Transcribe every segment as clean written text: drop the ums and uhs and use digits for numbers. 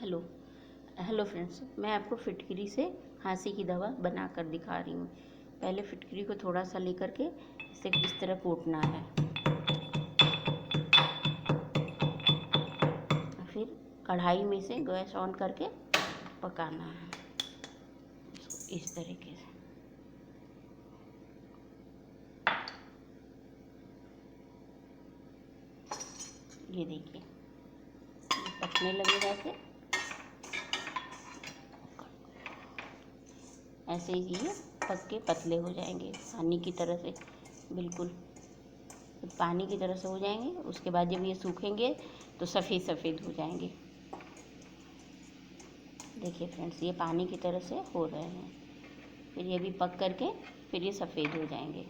Hello hello friends, मैं आपको फिटकरी से खांसी की दवा बना कर दिखा रही हूँ। पहले फिटकरी को थोड़ा सा लेकर के इसे इस तरह कूटना है। फिर कढ़ाई में से गैस ऑन करके पकाना है इसको इस तरीके से। ये देखिए, ये पकने लगेगा ऐसे ही ये पक के पतले हो जाएंगे, पानी की तरह से बिल्कुल पानी की तरह से हो जाएंगे। उसके बाद जब ये सूखेंगे तो सफ़ेद सफ़ेद हो जाएंगे। देखिए फ्रेंड्स, ये पानी की तरह से हो रहे हैं। फिर ये भी पक करके फिर ये सफ़ेद हो जाएंगे।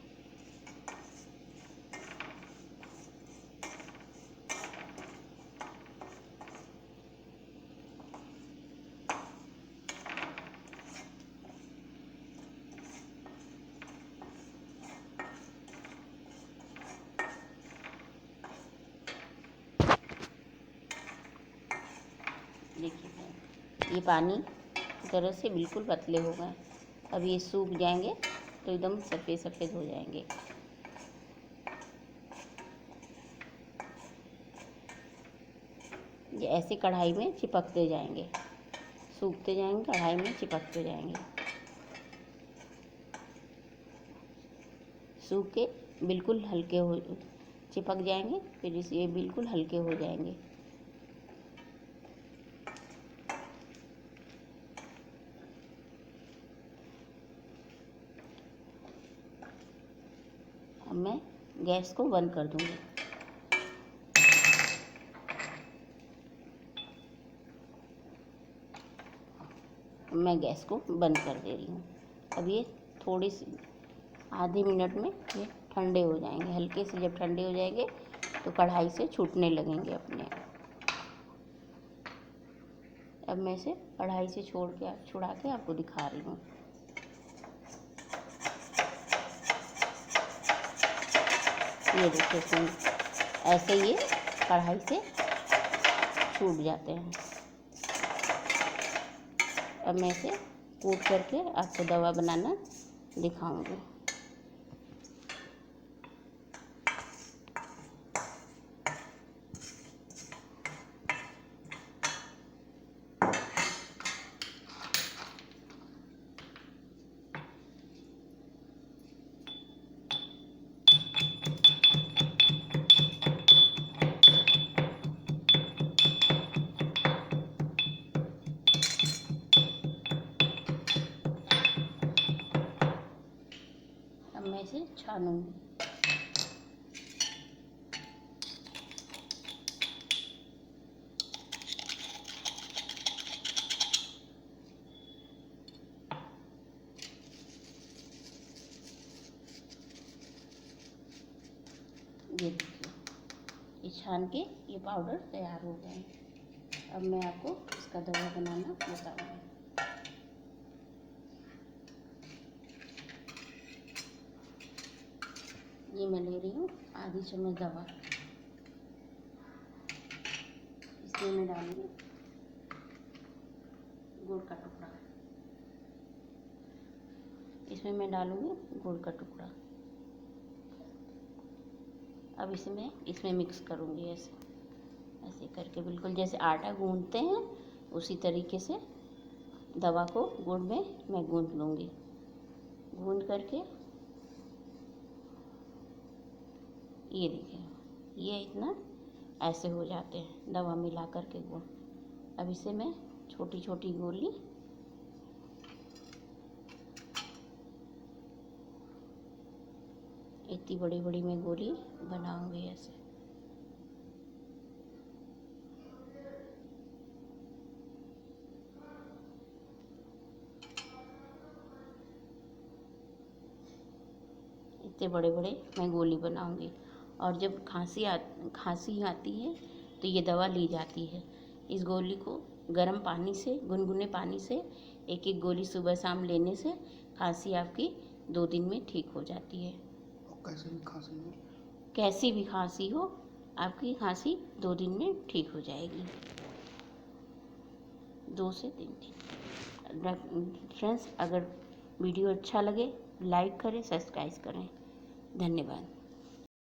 देखिए ये पानी की तरह से बिल्कुल पतले हो गए। अब ये सूख जाएंगे तो एकदम सफ़ेद सफ़ेद हो जाएंगे। ये ऐसे कढ़ाई में चिपकते जाएंगे, सूखते जाएंगे, कढ़ाई में चिपकते जाएंगे। सूख के बिल्कुल हल्के हो चिपक जाएंगे, फिर ये बिल्कुल हल्के हो जाएंगे। अब मैं गैस को बंद कर दूंगी। मैं गैस को बंद कर दे रही हूँ। अब ये थोड़ी सी आधे मिनट में ये ठंडे हो जाएंगे। हल्के से जब ठंडे हो जाएंगे तो कढ़ाई से छूटने लगेंगे अपने आप। अब मैं इसे कढ़ाई से छुड़ा के आपको दिखा रही हूँ। ये देखिए फ्रेंड्स, ऐसे ये कढ़ाई से छूट जाते हैं। अब मैं इसे कूट करके आपको दवा बनाना दिखाऊंगी। अब मैं इसे छानूंगी। ये देखिए, ये छान के ये पाउडर तैयार हो गए हैं। अब मैं आपको इसका दवा बनाना बताऊंगी। ये मैं ले रही हूँ आधी चम्मच दवा। इसमें मैं डालूंगी गुड़ का टुकड़ा। इसमें मैं डालूंगी गुड़ का टुकड़ा। अब इसे मैं इसमें मिक्स करूंगी ऐसे ऐसे करके, बिल्कुल जैसे आटा गूंथते हैं उसी तरीके से दवा को गुड़ में मैं गूंथ लूँगी। गूंथ करके ये देखिए, ये इतना ऐसे हो जाते हैं दवा मिला करके गुड़। अब इसे मैं छोटी छोटी गोली इतनी बड़ी बड़ी मैं गोली बनाऊंगी ऐसे। इतने बड़े बड़े मैं गोली बनाऊंगी। और जब खांसी आती है तो ये दवा ली जाती है। इस गोली को गर्म पानी से, गुनगुने पानी से एक एक गोली सुबह शाम लेने से खांसी आपकी 2 दिन में ठीक हो जाती है। कैसी भी खांसी हो आपकी खांसी 2 दिन में ठीक हो जाएगी। 2 से 3 दिन। फ्रेंड्स, अगर वीडियो अच्छा लगे लाइक करें, सब्सक्राइब करें। धन्यवाद।